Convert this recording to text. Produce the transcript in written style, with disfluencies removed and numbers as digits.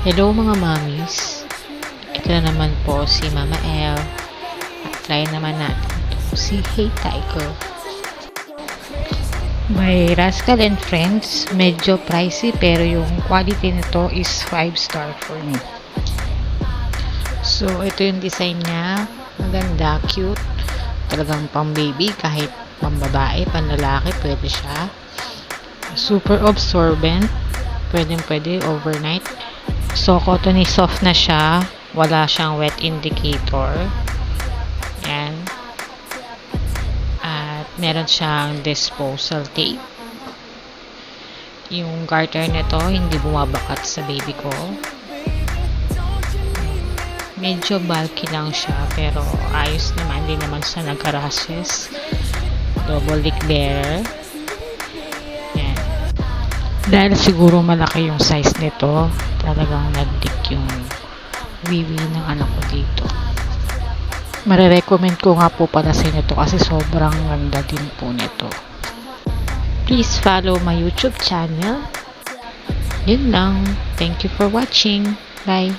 Hello mga mommies. Ito na naman po si Mama El. At try naman natin ito si Hey Tiger. By Rascal and Friends. Medyo pricey pero yung quality nito is 5-star for me. So ito yung design niya. Maganda, cute. Talagang pang baby kahit pang babae, pang lalaki pwede siya. Super absorbent. Pwede overnight. So, cottony soft na siya. Wala siyang wet indicator. Yan. At meron siyang disposal tape. Yung garter nito hindi bumabakat sa baby ko. Medyo bulky lang siya pero ayos naman. Hindi naman siya nagka-rashes. Double dick bearer. Yan. Dahil siguro malaki yung size nito, talagang nag-dick yung wiwi ng anak ko dito. Marirecommend ko nga po pala sa inyo to kasi sobrang ganda din po nito. Please follow my YouTube channel. Yun lang. Thank you for watching. Bye.